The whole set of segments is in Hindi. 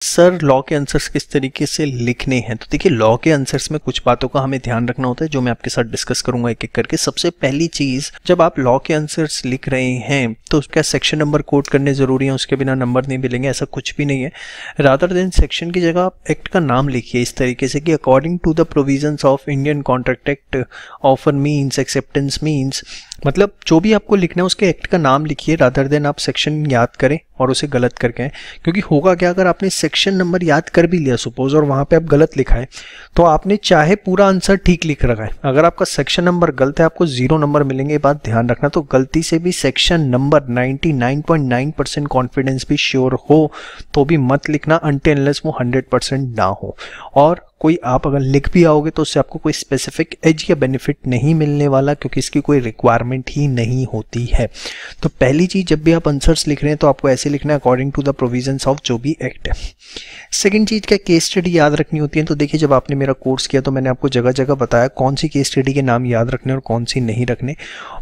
सर लॉ के आंसर्स किस तरीके से लिखने हैं? तो देखिए, लॉ के आंसर्स में कुछ बातों का हमें ध्यान रखना होता है जो मैं आपके साथ डिस्कस करूंगा एक एक करके। सबसे पहली चीज, जब आप लॉ के आंसर्स लिख रहे हैं तो उसका सेक्शन नंबर कोट करने जरूरी है, उसके बिना नंबर नहीं मिलेंगे, ऐसा कुछ भी नहीं है। रादर देन सेक्शन की जगह आप एक्ट का नाम लिखिए इस तरीके से कि according to the provisions of Indian contract act, offer means, acceptance means, मतलब जो भी आपको लिखना है उसके एक्ट का नाम लिखिए रादर देन आप सेक्शन याद करें और उसे गलत करके आए। क्योंकि होगा क्या, अगर आपने सेक्शन नंबर याद कर भी लिया सपोज और वहां पे आप गलत लिखा है तो आपने चाहे पूरा आंसर ठीक लिख रखा है, अगर आपका सेक्शन नंबर गलत है आपको 0 नंबर मिलेंगे। ये बात ध्यान रखना। तो गलती से भी सेक्शन नंबर 99.9% कॉन्फिडेंस भी श्योर हो तो भी मत लिखना अनटिल अनलेस वो 100% ना हो। और कोई आप अगर लिख भी आओगे तो उससे आपको कोई स्पेसिफिक एज या बेनिफिट नहीं मिलने वाला, क्योंकि इसकी कोई रिक्वायरमेंट ही नहीं होती है। तो पहली चीज, जब भी आप आंसर्स लिख रहे हैं तो आपको ऐसे लिखना है according to the provisions of जो भी एक्ट है। सेकंड चीज, क्या केस स्टडी याद रखनी होती है? तो देखिए, जब आपने मेरा कोर्स किया तो मैंने आपको जगह जगह बताया कौन सी केस स्टडी के नाम याद रखने और कौन सी नहीं रखने।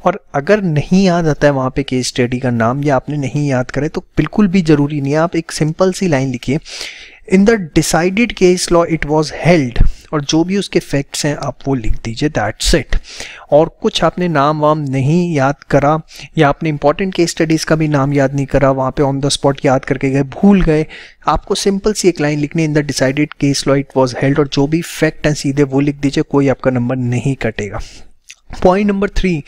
और अगर नहीं याद आता है वहां पे केस स्टडी का नाम या आपने नहीं याद करे तो बिल्कुल भी जरूरी नहीं है, आप एक सिंपल सी लाइन लिखिए, in the decided case law it was held, और जो भी उसके फैक्ट्स हैं आप वो लिख दीजिए, दैट्स इट। और कुछ आपने नाम वाम नहीं याद करा या आपने इंपॉर्टेंट केस स्टडीज का भी नाम याद नहीं करा, वहाँ पे ऑन द स्पॉट याद करके गए, भूल गए, आपको सिंपल सी एक लाइन लिखनी, in the decided case law it was held, और जो भी फैक्ट हैं सीधे वो लिख दीजिए, कोई आपका नंबर नहीं कटेगा। पॉइंट नंबर 3,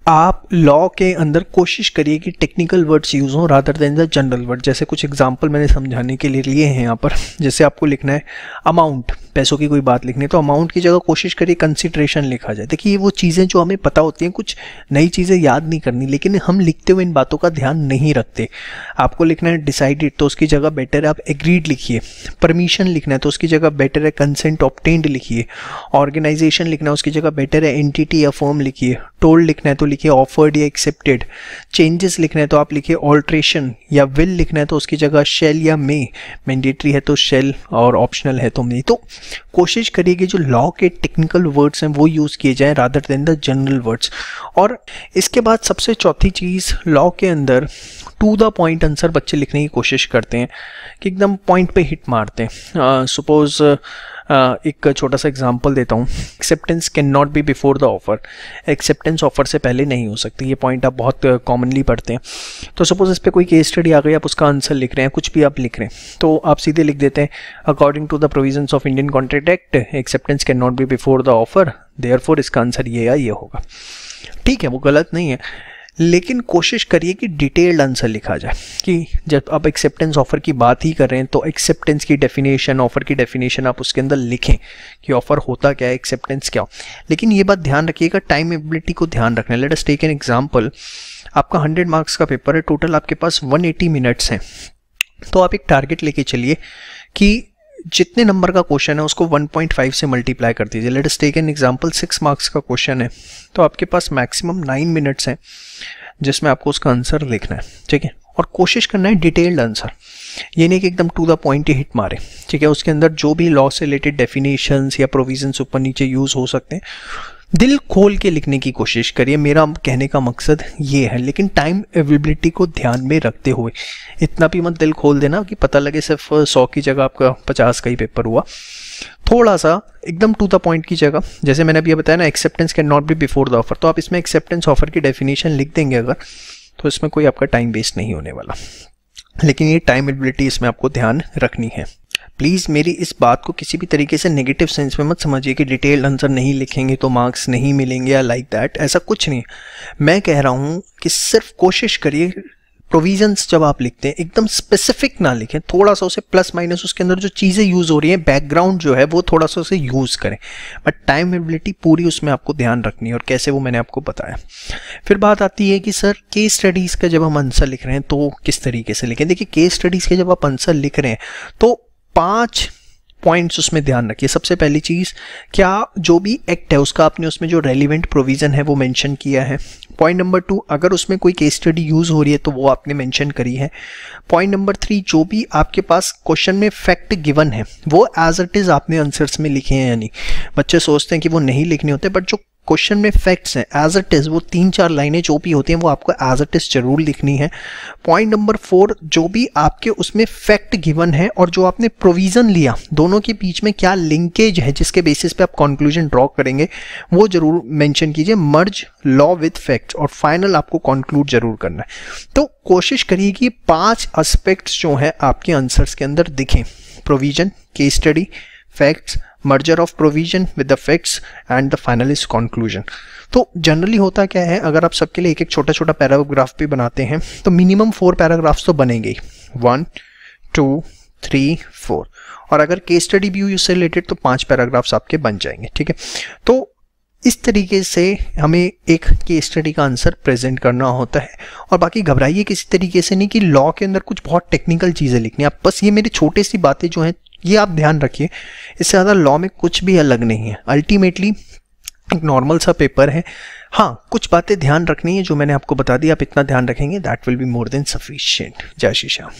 आप लॉ के अंदर कोशिश करिए कि टेक्निकल वर्ड्स यूज हो rather than the general word. जैसे कुछ एग्जांपल मैंने समझाने के लिए लिए हैं यहाँ पर। जैसे आपको लिखना है अमाउंट, पैसों की कोई बात लिखनी है तो अमाउंट की जगह कोशिश करिए कंसिडरेशन लिखा जाए। देखिए, ये वो चीज़ें जो हमें पता होती हैं, कुछ नई चीज़ें याद नहीं करनी, लेकिन हम लिखते हुए इन बातों का ध्यान नहीं रखते। आपको लिखना है डिसाइडेड तो उसकी जगह बेटर है आप एग्रीड लिखिए। परमिशन लिखना है तो उसकी जगह बेटर है कंसेंट ऑब्टेन्ड लिखिए। ऑर्गेनाइजेशन लिखना है उसकी जगह बेटर है एंटिटी या फर्म लिखिए। टोल्ड लिखना है तो लिखिए ऑफर्ड या एक्सेप्टेड। चेंजेस लिखना है तो आप लिखिए ऑल्ट्रेशन, या विल लिखना है तो उसकी जगह शेल या मे। मैंडेटरी है तो शेल और ऑप्शनल है तो मे। तो कोशिश करिए कि जो लॉ के टेक्निकल वर्ड्स हैं वो यूज़ किए जाएं rather than the general words. और इसके बाद सबसे चौथी चीज़, लॉ के अंदर टू द पॉइंट आंसर बच्चे लिखने की कोशिश करते हैं कि एकदम पॉइंट पे हिट मारते हैं। सपोज एक छोटा सा एग्जांपल देता हूँ, acceptance can not be before the offer. Acceptance offer से पहले नहीं हो सकती, ये पॉइंट आप बहुत कॉमनली पढ़ते हैं। तो सपोज इस पर कोई केस स्टडी आ गई, आप उसका आंसर लिख रहे हैं, कुछ भी आप लिख रहे हैं तो आप सीधे लिख देते हैं according to the provisions of Indian contract act acceptance can not be before the offer, therefore इसका आंसर ये या ये होगा। ठीक है, वो गलत नहीं है, लेकिन कोशिश करिए कि डिटेल्ड आंसर लिखा जाए कि जब आप एक्सेप्टेंस ऑफर की बात ही कर रहे हैं तो एक्सेप्टेंस की डेफिनेशन, ऑफर की डेफिनेशन आप उसके अंदर लिखें कि ऑफर होता क्या है, एक्सेप्टेंस क्या हो। लेकिन ये बात ध्यान रखिएगा, टाइम एबिलिटी को ध्यान रखना है। Let us take an example, आपका 100 मार्क्स का पेपर है, टोटल आपके पास 180 मिनट्स हैं। तो आप एक टारगेट लेके चलिए कि जितने नंबर का क्वेश्चन है उसको 1.5 से मल्टीप्लाई कर दीजिए। Let us take an example, 6 marks का क्वेश्चन है तो आपके पास मैक्सिमम 9 मिनट्स हैं जिसमें आपको उसका आंसर लिखना है। ठीक है, और कोशिश करना है डिटेल्ड आंसर, ये नहीं कि एकदम टू द पॉइंट ही हिट मारे। ठीक है, उसके अंदर जो भी लॉ से रिलेटेड डेफिनेशंस या प्रोविजंस ऊपर नीचे यूज हो सकते हैं, दिल खोल के लिखने की कोशिश करिए, मेरा कहने का मकसद ये है। लेकिन टाइम अवेलेबिलिटी को ध्यान में रखते हुए, इतना भी मत दिल खोल देना कि पता लगे सिर्फ 100 की जगह आपका 50 का ही पेपर हुआ। थोड़ा सा एकदम टू द पॉइंट की जगह, जैसे मैंने अभी बताया ना, acceptance can not be before the offer, तो आप इसमें एक्सेप्टेंस ऑफर की डेफिनेशन लिख देंगे अगर, तो इसमें कोई आपका टाइम वेस्ट नहीं होने वाला। लेकिन ये टाइम एबिलिटी इसमें आपको ध्यान रखनी है। प्लीज़ मेरी इस बात को किसी भी तरीके से नेगेटिव सेंस में मत समझिए कि डिटेल्ड आंसर नहीं लिखेंगे तो मार्क्स नहीं मिलेंगे या लाइक दैट, ऐसा कुछ नहीं। मैं कह रहा हूँ कि सिर्फ कोशिश करिए प्रोविजंस जब आप लिखते हैं एकदम स्पेसिफिक ना लिखें, थोड़ा सा उसे प्लस माइनस उसके अंदर जो चीज़ें यूज़ हो रही हैं, बैकग्राउंड जो है वो थोड़ा सा उसे यूज़ करें, बट टाइम एबिलिटी पूरी उसमें आपको ध्यान रखनी है। और कैसे, वो मैंने आपको बताया। फिर बात आती है कि सर केस स्टडीज़ का जब हम आंसर लिख रहे हैं तो किस तरीके से लिखें। देखिए, केस स्टडीज़ के जब आप आंसर लिख रहे हैं तो 5 पॉइंट्स उसमें ध्यान रखिए। सबसे पहली चीज़, क्या जो भी एक्ट है उसका आपने उसमें जो रेलिवेंट प्रोविज़न है वो मेंशन किया है। पॉइंट नंबर 2, अगर उसमें कोई केस स्टडी यूज़ हो रही है तो वो आपने मेंशन करी है। पॉइंट नंबर 3, जो भी आपके पास क्वेश्चन में फैक्ट गिवन है वो एज इट इज़ आपने आंसर्स में लिखे हैं या नहीं। बच्चे सोचते हैं कि वो नहीं लिखने होते, बट जो क्वेश्चन में फैक्ट्स हैं एज इट इज, वो 3-4 लाइनें जो भी होती हैं वो आपको एज इट इज जरूर लिखनी है। पॉइंट नंबर 4, जो भी आपके उसमें फैक्ट गिवन है और जो आपने प्रोविजन लिया, दोनों के बीच में क्या लिंकेज है जिसके बेसिस पे आप कंक्लूजन ड्रॉ करेंगे वो जरूर मेंशन कीजिए। मर्ज लॉ विद फैक्ट्स और फाइनल आपको कंक्लूड जरूर करना है। तो कोशिश करिए कि 5 एस्पेक्ट्स जो है आपके आंसर्स के अंदर दिखें, provision, case study, facts, merger of provision with the facts and the final is conclusion. तो जनरली होता क्या है, अगर आप सबके लिए एक एक छोटा छोटा पैराग्राफ भी बनाते हैं तो मिनिमम 4 पैराग्राफ्स तो बनेंगे, 1 2 3 4, और अगर केस स्टडी भी हुई उससे रिलेटेड तो 5 पैराग्राफ्स आपके बन जाएंगे। ठीक है, तो इस तरीके से हमें एक केस स्टडी का आंसर प्रेजेंट करना होता है। और बाकी घबराइए किसी तरीके से नहीं कि लॉ के अंदर कुछ बहुत टेक्निकल चीज़ें लिखनी है, आप बस ये मेरी छोटी सी बातें जो हैं ये आप ध्यान रखिए, इससे ज़्यादा लॉ में कुछ भी अलग नहीं है। अल्टीमेटली एक नॉर्मल सा पेपर है। हाँ, कुछ बातें ध्यान रखनी है जो मैंने आपको बता दी, आप इतना ध्यान रखेंगे that will be more than sufficient. जय श्री श्याम।